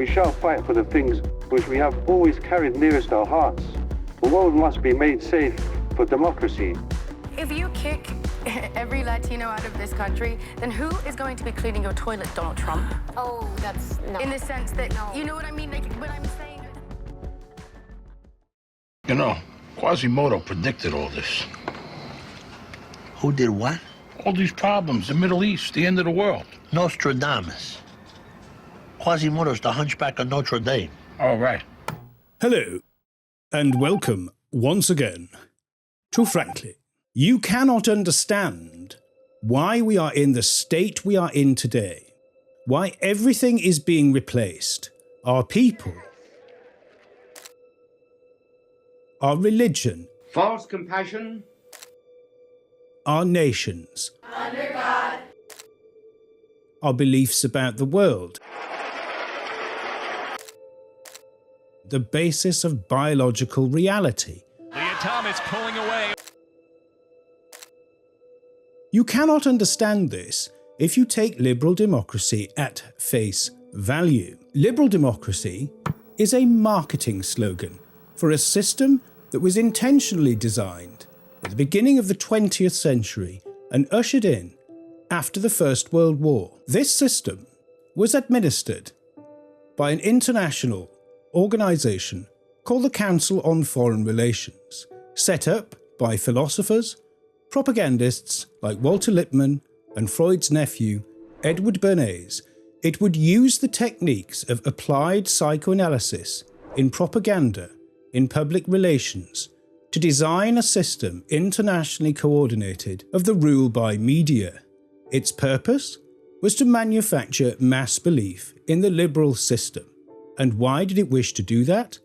we shall fight for the things which we have always carried nearest our hearts. The world must be made safe for democracy. If you kick every Latino out of this country, then who is going to be cleaning your toilet, Donald Trump? Oh, that's no. In the sense that, you know what I mean? Like, what I'm saying. You know, Quasimodo predicted all this. Who did what? All these problems, the Middle East, the end of the world. Nostradamus. Quasimodo's the hunchback of Notre Dame. All right. Hello, and welcome once again to Frankly. You cannot understand why we are in the state we are in today, why everything is being replaced, our people, our religion, false compassion, our nations, Under God. our beliefs about the world, the basis of biological reality. The atomics pulling away. You cannot understand this if you take liberal democracy at face value. Liberal democracy is a marketing slogan for a system that was intentionally designed at the beginning of the 20th century and ushered in after the First World War. This system was administered by an international organisation called the Council on Foreign Relations, set up by philosophers, propagandists like Walter Lippmann and Freud's nephew, Edward Bernays. It would use the techniques of applied psychoanalysis in propaganda, in public relations, to design a system internationally coordinated of the rule by media. Its purpose was to manufacture mass belief in the liberal system. And why did it wish to do that?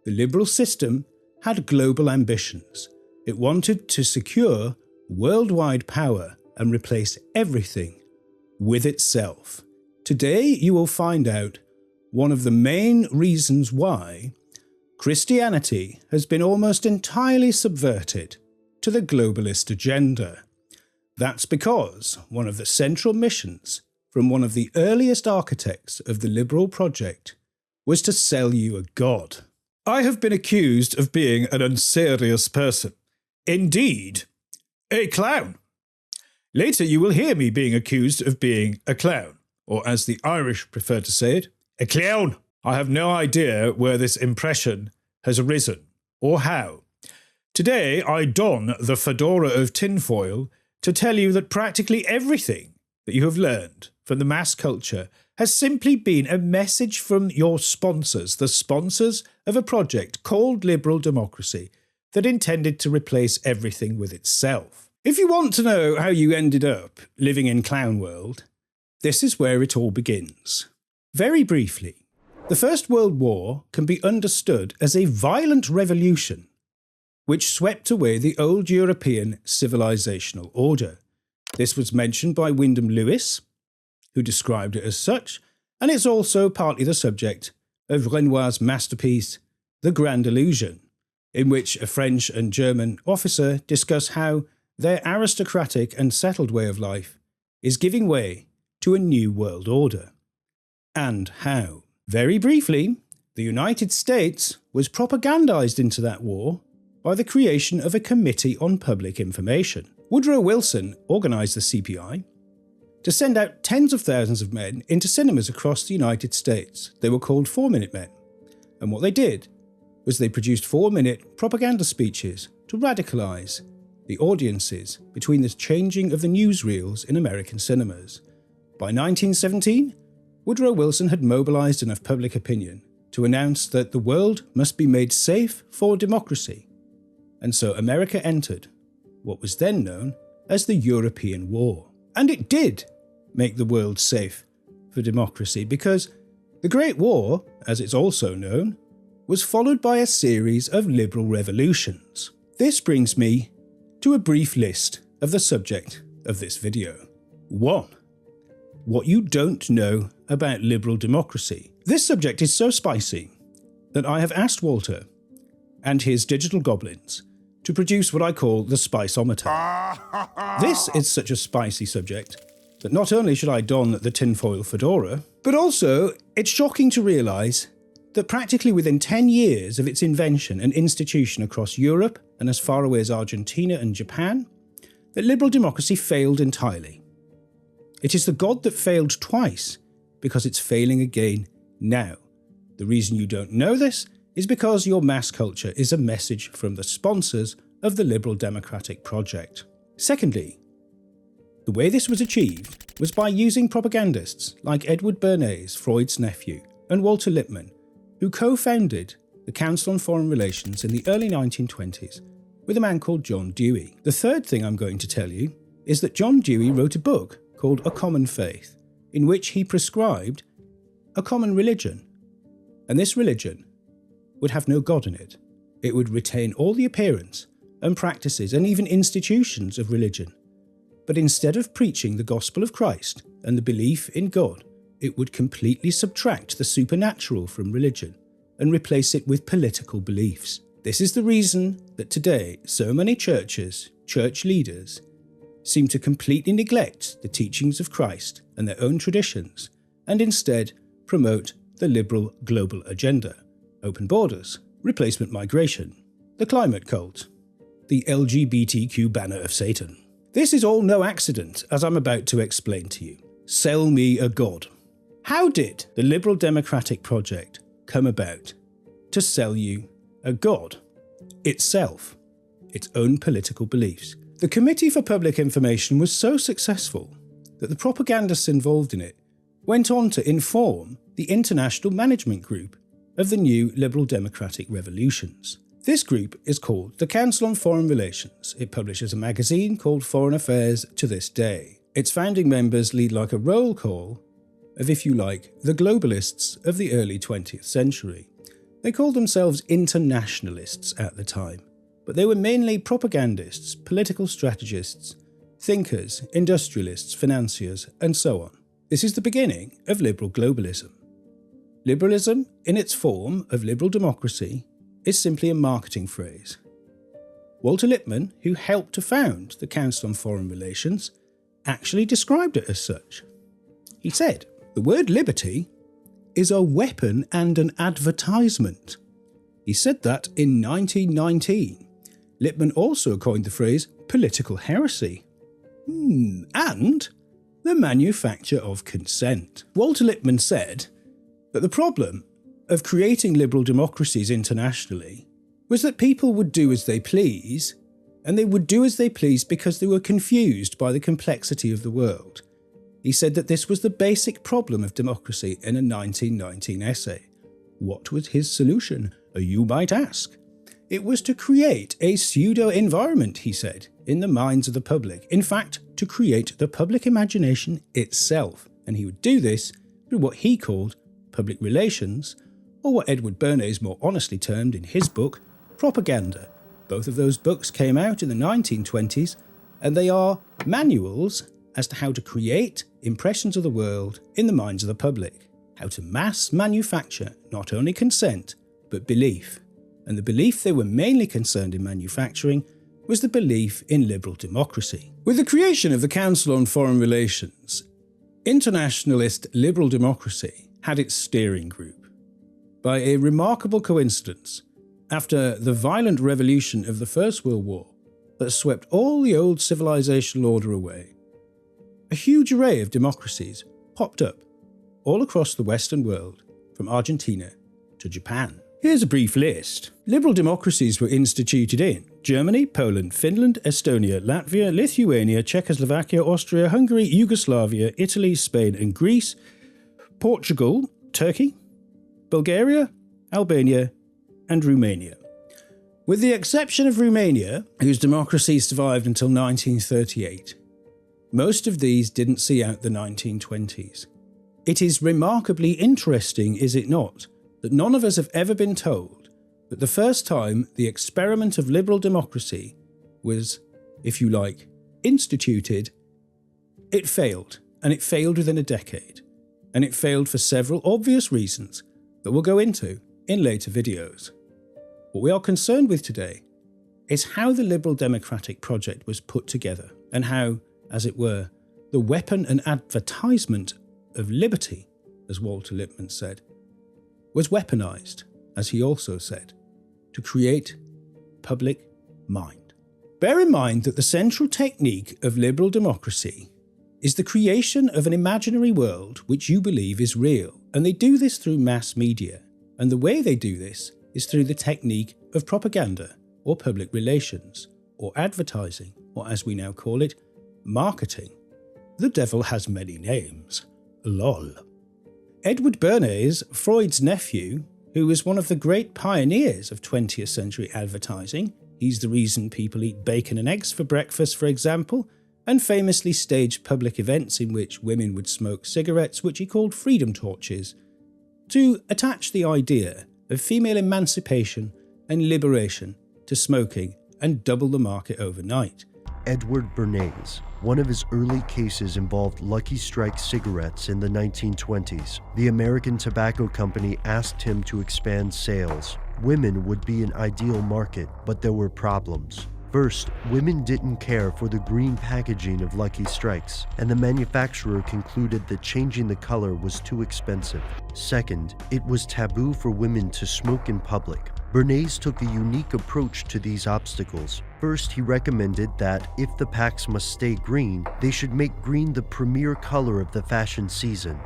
The liberal system had global ambitions. It wanted to secure worldwide power and replace everything with itself. Today you will find out one of the main reasons why Christianity has been almost entirely subverted to the globalist agenda. That's because one of the central missions from one of the earliest architects of the liberal project was to sell you a god. I have been accused of being an unserious person. Indeed, a clown. Later you will hear me being accused of being a clown, or as the Irish prefer to say it, a clown. I have no idea where this impression has arisen, or how. Today I don the fedora of tinfoil to tell you that practically everything that you have learned from the mass culture has simply been a message from your sponsors, the sponsors of a project called liberal democracy that intended to replace everything with itself. If you want to know how you ended up living in clown world, this is where it all begins. Very briefly, the First World War can be understood as a violent revolution which swept away the old European civilizational order. This was mentioned by Wyndham Lewis, who described it as such, and it's also partly the subject of Renoir's masterpiece, The Grand Illusion, in which a French and German officer discuss how their aristocratic and settled way of life is giving way to a new world order. And how. Very briefly, the United States was propagandized into that war by the creation of a Committee on Public Information. Woodrow Wilson organized the CPI to send out tens of thousands of men into cinemas across the United States. They were called 4-minute men. And what they did was they produced 4-minute propaganda speeches to radicalize the audiences between the changing of the newsreels in American cinemas. By 1917, Woodrow Wilson had mobilized enough public opinion to announce that the world must be made safe for democracy. And so America entered what was then known as the European War. And it did make the world safe for democracy because the Great War, as it's also known, was followed by a series of liberal revolutions. This brings me to a brief list of the subject of this video. 1. What you don't know about liberal democracy. This subject is so spicy that I have asked Walter and his digital goblins to produce what I call the spiceometer. This is such a spicy subject that not only should I don the tinfoil fedora, but also it's shocking to realise that practically within 10 years of its invention and institution across Europe and as far away as Argentina and Japan, that liberal democracy failed entirely. It is the God that failed twice because it's failing again now. The reason you don't know this is because your mass culture is a message from the sponsors of the liberal democratic project. Secondly, the way this was achieved was by using propagandists like Edward Bernays, Freud's nephew, and Walter Lippmann, who co-founded the Council on Foreign Relations in the early 1920s with a man called John Dewey. The third thing I'm going to tell you is that John Dewey wrote a book called A Common Faith, in which he prescribed a common religion. And this religion would have no God in it. It would retain all the appearance and practices and even institutions of religion. But instead of preaching the gospel of Christ and the belief in God, it would completely subtract the supernatural from religion and replace it with political beliefs. This is the reason that today so many churches, church leaders, seem to completely neglect the teachings of Christ and their own traditions and instead promote the liberal global agenda, open borders, replacement migration, the climate cult, the LGBTQ banner of Satan. This is all no accident, as I'm about to explain to you. Sell me a God. How did the liberal democratic project come about to sell you a God? Itself, its own political beliefs. The Committee for Public Information was so successful that the propagandists involved in it went on to inform the International Management Group of the new liberal democratic revolutions. This group is called the Council on Foreign Relations. It publishes a magazine called Foreign Affairs to this day. Its founding members lead like a roll call of, if you like, the globalists of the early 20th century. They called themselves internationalists at the time, but they were mainly propagandists, political strategists, thinkers, industrialists, financiers, and so on. This is the beginning of liberal globalism. Liberalism, in its form of liberal democracy, is simply a marketing phrase. Walter Lippmann, who helped to found the Council on Foreign Relations, actually described it as such. He said, "The word liberty is a weapon and an advertisement." He said that in 1919. Lippmann also coined the phrase political heresy. And the manufacture of consent. Walter Lippmann said that the problem of creating liberal democracies internationally was that people would do as they please, and they would do as they please because they were confused by the complexity of the world. He said that this was the basic problem of democracy in a 1919 essay. What was his solution, you might ask? It was to create a pseudo-environment, he said, in the minds of the public. In fact, to create the public imagination itself. And he would do this through what he called public relations, or what Edward Bernays more honestly termed in his book, propaganda. Both of those books came out in the 1920s, and they are manuals as to how to create impressions of the world in the minds of the public, how to mass manufacture not only consent, but belief. And the belief they were mainly concerned in manufacturing was the belief in liberal democracy. With the creation of the Council on Foreign Relations, internationalist liberal democracy had its steering group. By a remarkable coincidence, after the violent revolution of the First World War that swept all the old civilizational order away, a huge array of democracies popped up all across the Western world, from Argentina to Japan. Here's a brief list. Liberal democracies were instituted in Germany, Poland, Finland, Estonia, Latvia, Lithuania, Czechoslovakia, Austria, Hungary, Yugoslavia, Italy, Spain and Greece, Portugal, Turkey, Bulgaria, Albania, and Romania. With the exception of Romania, whose democracy survived until 1938, most of these didn't see out the 1920s. It is remarkably interesting, is it not, that none of us have ever been told that the first time the experiment of liberal democracy was, if you like, instituted, it failed, and it failed within a decade, and it failed for several obvious reasons that we'll go into in later videos. What we are concerned with today is how the liberal democratic project was put together, and how, as it were, the weapon and advertisement of liberty, as Walter Lippmann said, was weaponized, as he also said, to create public mind. Bear in mind that the central technique of liberal democracy is the creation of an imaginary world which you believe is real, and they do this through mass media, and the way they do this is through the technique of propaganda or public relations or advertising, or as we now call it, marketing. The devil has many names. LOL. Edward Bernays, Freud's nephew, who was one of the great pioneers of 20th century advertising, he's the reason people eat bacon and eggs for breakfast, for example, and famously staged public events in which women would smoke cigarettes, which he called freedom torches, to attach the idea of female emancipation and liberation to smoking and double the market overnight. Edward Bernays. One of his early cases involved Lucky Strike cigarettes in the 1920s. The American Tobacco Company asked him to expand sales. Women would be an ideal market, but there were problems. First, women didn't care for the green packaging of Lucky Strikes, and the manufacturer concluded that changing the color was too expensive. Second, it was taboo for women to smoke in public. Bernays took a unique approach to these obstacles. First, he recommended that if the packs must stay green, they should make green the premier color of the fashion season.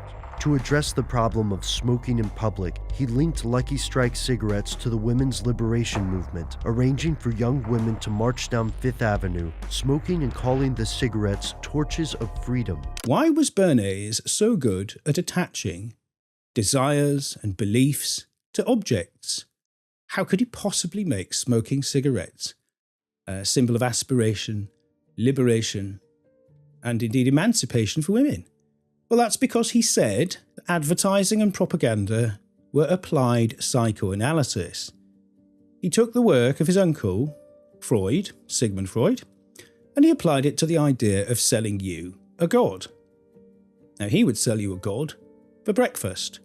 To address the problem of smoking in public, he linked Lucky Strike cigarettes to the women's liberation movement, arranging for young women to march down Fifth Avenue, smoking and calling the cigarettes torches of freedom. Why was Bernays so good at attaching desires and beliefs to objects? How could he possibly make smoking cigarettes a symbol of aspiration, liberation, and indeed emancipation for women? Well, that's because he said that advertising and propaganda were applied psychoanalysis. He took the work of his uncle, Freud, Sigmund Freud, and he applied it to the idea of selling you a god. Now, he would sell you a god for breakfast.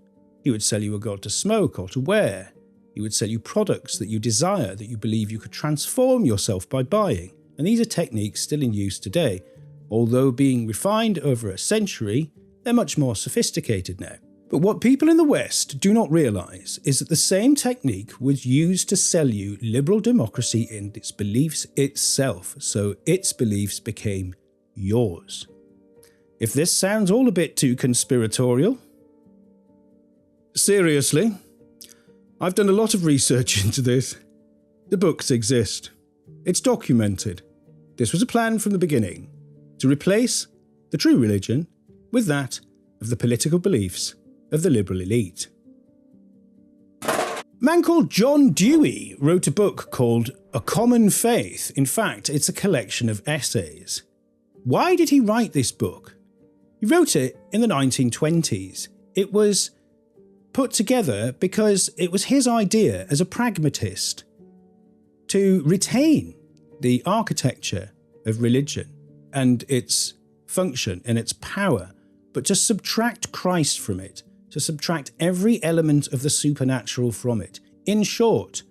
He would sell you a god to smoke or to wear. He would sell you products that you desire, that you believe you could transform yourself by buying. And these are techniques still in use today. Although being refined over a century, they're much more sophisticated now. But what people in the West do not realise is that the same technique was used to sell you liberal democracy in its beliefs itself, so its beliefs became yours. If this sounds all a bit too conspiratorial, seriously, I've done a lot of research into this. The books exist. It's documented. This was a plan from the beginning, to replace the true religion with that of the political beliefs of the liberal elite. A man called John Dewey wrote a book called A Common Faith. In fact, it's a collection of essays. Why did he write this book? He wrote it in the 1920s. It was put together because it was his idea as a pragmatist to retain the architecture of religion and its function and its power, but to subtract Christ from it, to subtract every element of the supernatural from it. In short,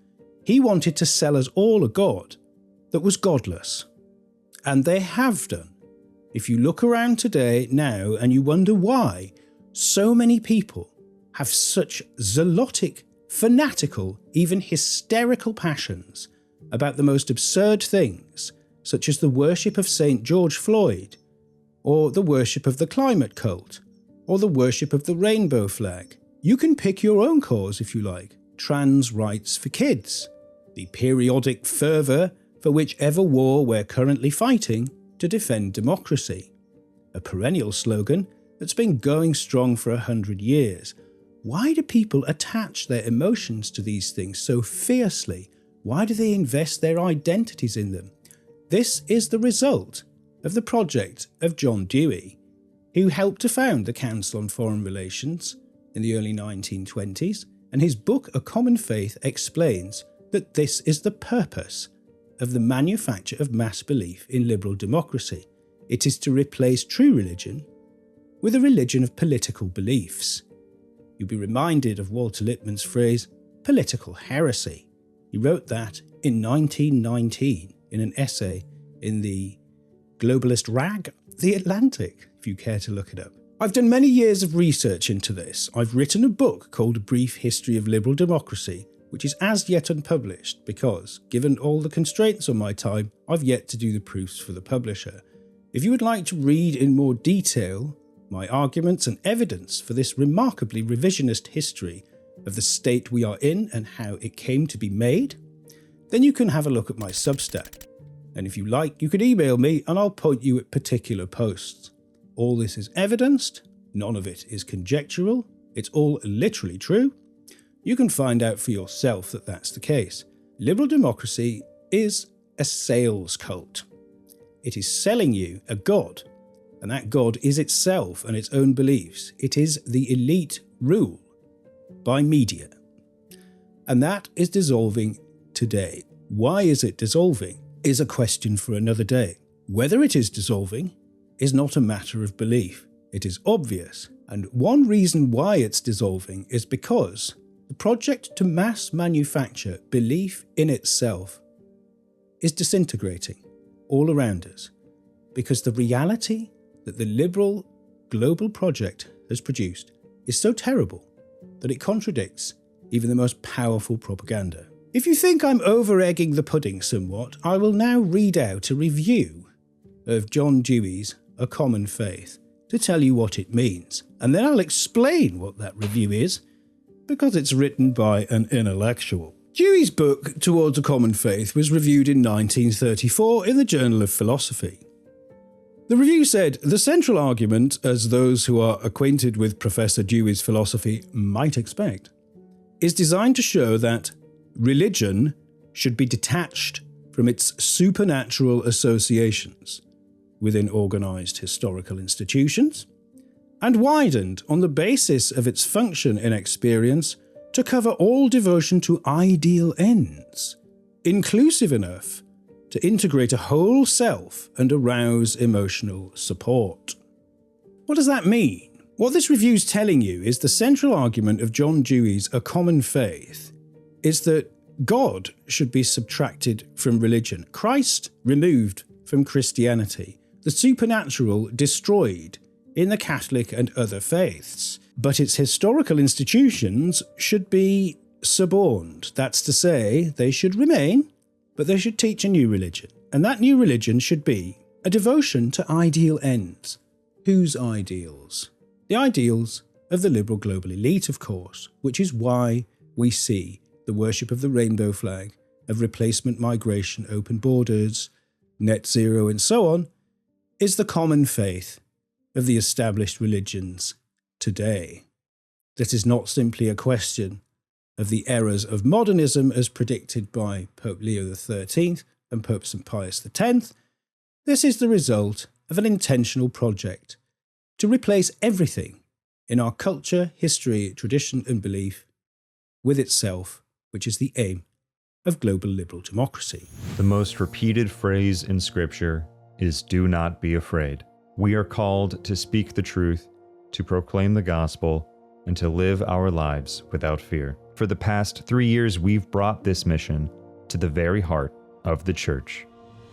he wanted to sell us all a God that was godless. And they have done. If you look around today now and you wonder why so many people have such zealotic, fanatical, even hysterical passions about the most absurd things, such as the worship of St. George Floyd, or the worship of the climate cult, or the worship of the rainbow flag. You can pick your own cause if you like. Trans rights for kids, the periodic fervour for whichever war we're currently fighting to defend democracy. A perennial slogan that's been going strong for 100 years. Why do people attach their emotions to these things so fiercely? Why do they invest their identities in them? This is the result of the project of John Dewey, who helped to found the Council on Foreign Relations in the early 1920s, and his book A Common Faith explains that this is the purpose of the manufacture of mass belief in liberal democracy. It is to replace true religion with a religion of political beliefs. You'll be reminded of Walter Lippmann's phrase, political heresy. He wrote that in 1919 in an essay in the globalist rag The Atlantic, if you care to look it up. I've done many years of research into this. I've written a book called A Brief History of Liberal Democracy, which is as yet unpublished because, given all the constraints on my time, I've yet to do the proofs for the publisher. If you would like to read in more detail my arguments and evidence for this remarkably revisionist history of the state we are in and how it came to be made, then you can have a look at my Substack. And if you like, you can email me and I'll point you at particular posts. All this is evidenced, none of it is conjectural, it's all literally true. You can find out for yourself that that's the case. Liberal democracy is a sales cult. It is selling you a god, and that god is itself and its own beliefs. It is the elite rule by media. And that is dissolving today. Why is it dissolving is a question for another day. Whether it is dissolving is not a matter of belief. It is obvious. And one reason why it's dissolving is because the project to mass manufacture belief in itself is disintegrating all around us. Because the reality that the liberal global project has produced is so terrible that it contradicts even the most powerful propaganda. If you think I'm over-egging the pudding somewhat, I will now read out a review of John Dewey's A Common Faith to tell you what it means. And then I'll explain what that review is, because it's written by an intellectual. Dewey's book, Towards a Common Faith, was reviewed in 1934 in the Journal of Philosophy. The review said, the central argument, as those who are acquainted with Professor Dewey's philosophy might expect, is designed to show that religion should be detached from its supernatural associations within organised historical institutions, and widened on the basis of its function in experience to cover all devotion to ideal ends, inclusive enough to integrate a whole self and arouse emotional support. What does that mean? What this review's telling you is the central argument of John Dewey's A Common Faith is that God should be subtracted from religion, Christ removed from Christianity, the supernatural destroyed in the Catholic and other faiths, but its historical institutions should be suborned. That's to say, they should remain, but they should teach a new religion. And that new religion should be a devotion to ideal ends. Whose ideals? The ideals of the liberal global elite, of course, which is why we see the worship of the rainbow flag, of replacement migration, open borders, net zero, and so on, is the common faith of the established religions today. This is not simply a question of the errors of modernism as predicted by Pope Leo XIII and Pope St. Pius X. This is the result of an intentional project to replace everything in our culture, history, tradition and belief with itself, which is the aim of global liberal democracy. The most repeated phrase in Scripture is "do not be afraid." We are called to speak the truth, to proclaim the gospel, and to live our lives without fear. For the past 3 years, we've brought this mission to the very heart of the church.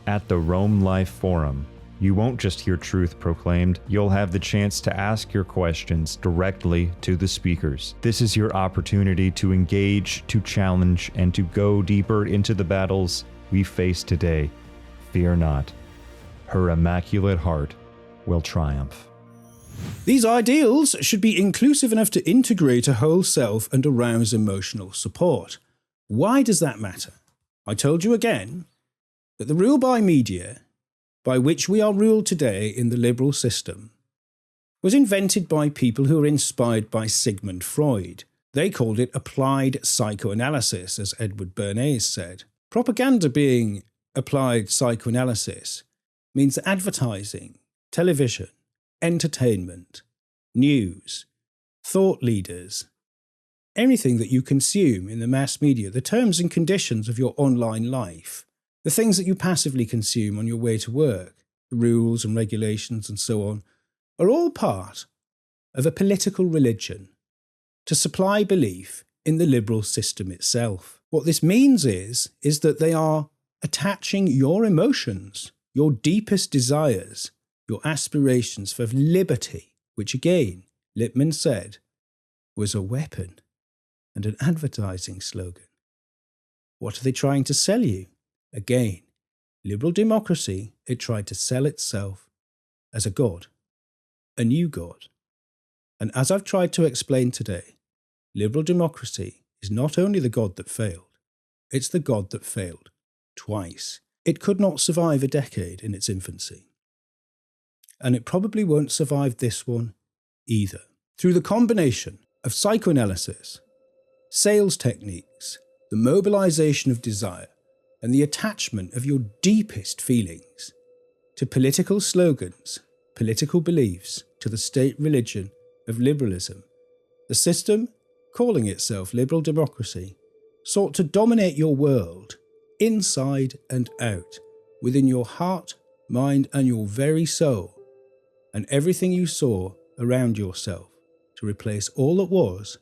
At the Rome Life Forum, you won't just hear truth proclaimed, you'll have the chance to ask your questions directly to the speakers. This is your opportunity to engage, to challenge, and to go deeper into the battles we face today. Fear not. Her immaculate heart will triumph. These ideals should be inclusive enough to integrate a whole self and arouse emotional support. Why does that matter? I told you again that the rule by media, by which we are ruled today in the liberal system, was invented by people who were inspired by Sigmund Freud. They called it applied psychoanalysis, as Edward Bernays said. Propaganda being applied psychoanalysis means that advertising, television, entertainment, news, thought leaders, everything that you consume in the mass media, the terms and conditions of your online life, the things that you passively consume on your way to work, the rules and regulations and so on, are all part of a political religion to supply belief in the liberal system itself. What this means is that they are attaching your emotions, your deepest desires, your aspirations for liberty, which again, Lippmann said, was a weapon and an advertising slogan. What are they trying to sell you? Again, liberal democracy, it tried to sell itself as a god, a new god. And as I've tried to explain today, liberal democracy is not only the god that failed, it's the god that failed twice. It could not survive a decade in its infancy. And it probably won't survive this one either. Through the combination of psychoanalysis, sales techniques, the mobilization of desire, and the attachment of your deepest feelings to political slogans, political beliefs, to the state religion of liberalism, the system, calling itself liberal democracy, sought to dominate your world inside and out, within your heart, mind, and your very soul, and everything you saw around yourself, to replace all that was,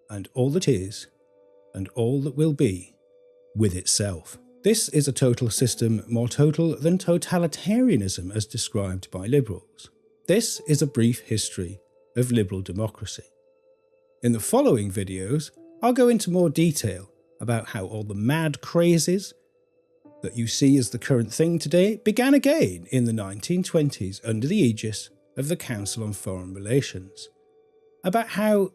and all that is, and all that will be, with itself. This is a total system more total than totalitarianism as described by liberals. This is a brief history of liberal democracy. In the following videos, I'll go into more detail about how all the mad crazes that you see as the current thing today began again in the 1920s under the aegis of the Council on Foreign Relations, about how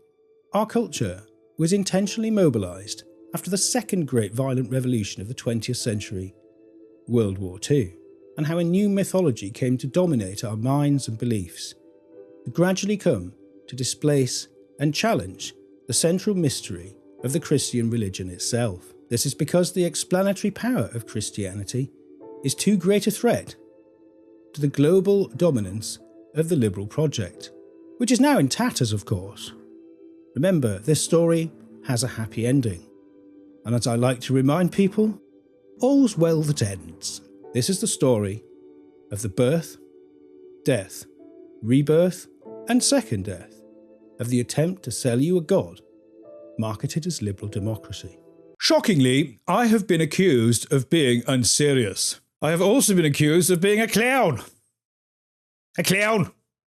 our culture was intentionally mobilised after the second great violent revolution of the 20th century, World War II, and how a new mythology came to dominate our minds and beliefs, to gradually come to displace and challenge the central mystery of the Christian religion itself. This is because the explanatory power of Christianity is too great a threat to the global dominance of the liberal project, which is now in tatters, of course. Remember, this story has a happy ending. And as I like to remind people, all's well that ends. This is the story of the birth, death, rebirth, and second death of the attempt to sell you a god marketed as liberal democracy. Shockingly, I have been accused of being unserious. I have also been accused of being a clown. A clown?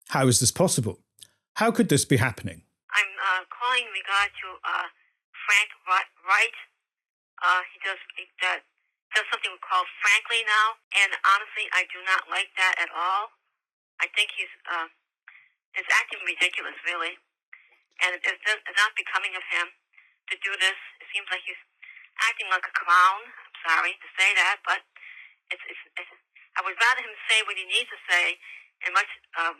How is this possible? How could this be happening? I'm calling in regard to Frank Wright. He does something we call Frankly now, and honestly, I do not like that at all. I think it's acting ridiculous, really, and it's not becoming of him to do this. It seems like he's acting like a clown. I'm sorry to say that, but I would rather him say what he needs to say in a much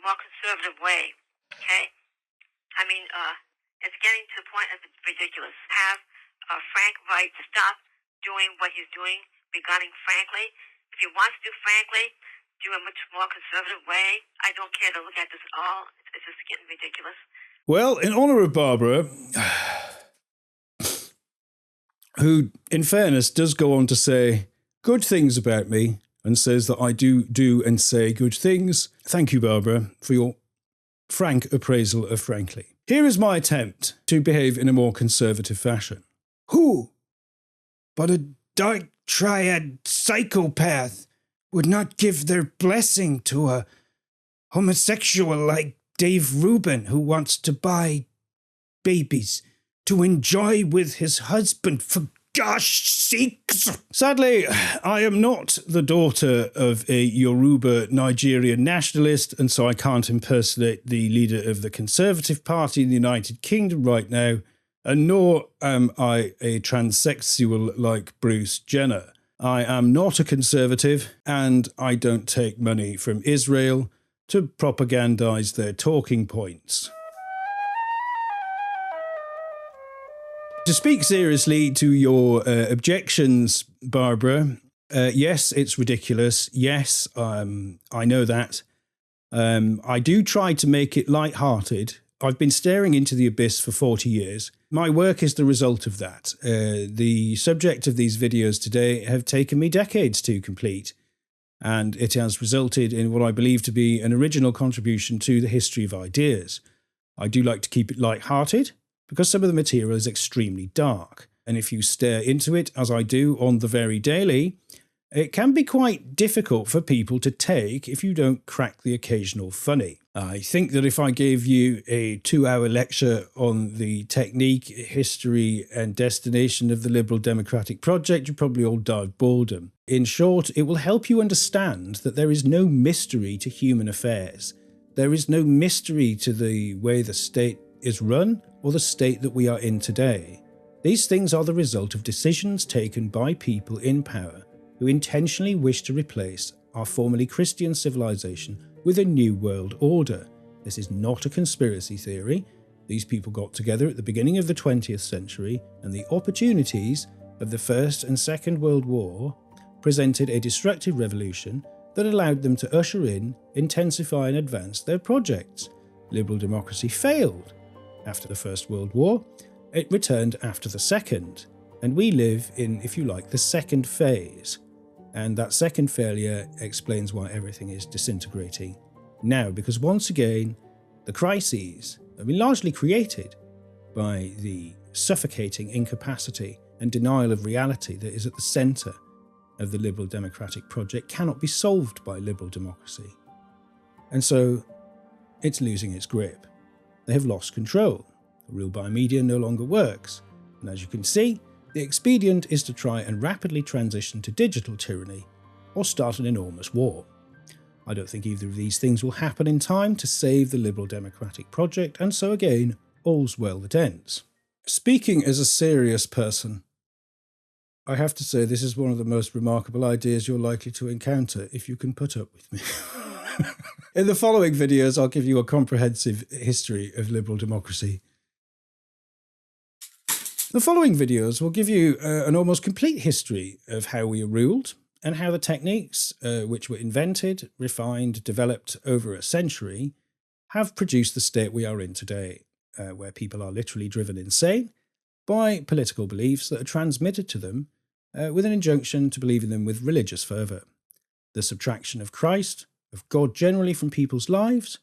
more conservative way. Okay, I mean, it's getting to the point of it's ridiculous. Have Frank Wright stop doing what he's doing regarding Frankly. If he wants to do Frankly, do a much more conservative way. I don't care to look at this at all. It's just getting ridiculous. Well, in honour of Barbara, who, in fairness, does go on to say good things about me and says that I do and say good things. Thank you, Barbara, for your frank appraisal of Frankly. Here is my attempt to behave in a more conservative fashion. Who but a dark triad psychopath would not give their blessing to a homosexual like Dave Rubin who wants to buy babies to enjoy with his husband, for gosh sakes? Sadly, I am not the daughter of a Yoruba Nigerian nationalist, and so I can't impersonate the leader of the Conservative Party in the United Kingdom right now, and nor am I a transsexual like Bruce Jenner. I am not a conservative, and I don't take money from Israel to propagandize their talking points. To speak seriously to your objections, Barbara, yes, it's ridiculous. Yes, I know that. I do try to make it light-hearted. I've been staring into the abyss for 40 years. My work is the result of that. The subject of these videos today have taken me decades to complete, and it has resulted in what I believe to be an original contribution to the history of ideas. I do like to keep it light-hearted, because some of the material is extremely dark, and if you stare into it, as I do on the very daily, It can be quite difficult for people to take if you don't crack the occasional funny. I think that if I gave you a 2-hour lecture on the technique, history and destination of the Liberal Democratic Project, you'd probably all die of boredom. In short, it will help you understand that there is no mystery to human affairs. There is no mystery to the way the state is run or the state that we are in today. These things are the result of decisions taken by people in power who intentionally wish to replace our formerly Christian civilization with a new world order. This is not a conspiracy theory. These people got together at the beginning of the 20th century, and the opportunities of the First and Second World War presented a destructive revolution that allowed them to usher in, intensify and advance their projects. Liberal democracy failed after the First World War. It returned after the Second, and we live in, if you like, the second phase. And that second failure explains why everything is disintegrating now, because once again, the crises have been largely created by the suffocating incapacity and denial of reality that is at the centre of the Liberal Democratic Project, cannot be solved by liberal democracy. And so it's losing its grip. They have lost control. The rule by media no longer works. And as you can see, the expedient is to try and rapidly transition to digital tyranny or start an enormous war. I don't think either of these things will happen in time to save the Liberal Democratic Project, and so again, all's well that ends. Speaking as a serious person, I have to say this is one of the most remarkable ideas you're likely to encounter if you can put up with me. In the following videos, I'll give you a comprehensive history of liberal democracy. The following videos will give you an almost complete history of how we are ruled and how the techniques which were invented, refined, developed over a century have produced the state we are in today, where people are literally driven insane by political beliefs that are transmitted to them with an injunction to believe in them with religious fervour. The subtraction of Christ, of God generally from people's lives,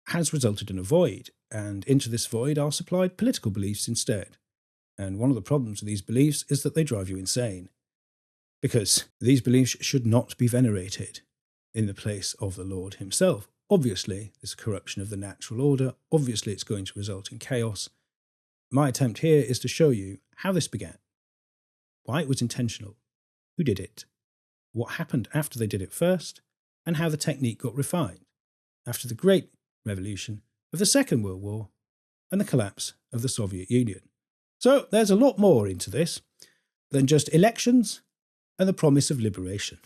has resulted in a void, and into this void are supplied political beliefs instead. And one of the problems with these beliefs is that they drive you insane, because these beliefs should not be venerated in the place of the Lord himself. Obviously, there's a corruption of the natural order. Obviously, it's going to result in chaos. My attempt here is to show you how this began, why it was intentional, who did it, what happened after they did it first, and how the technique got refined after the Great Revolution of the Second World War and the collapse of the Soviet Union. So there's a lot more into this than just elections and the promise of liberation.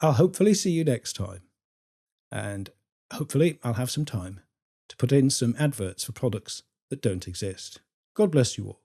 I'll hopefully see you next time. And hopefully I'll have some time to put in some adverts for products that don't exist. God bless you all.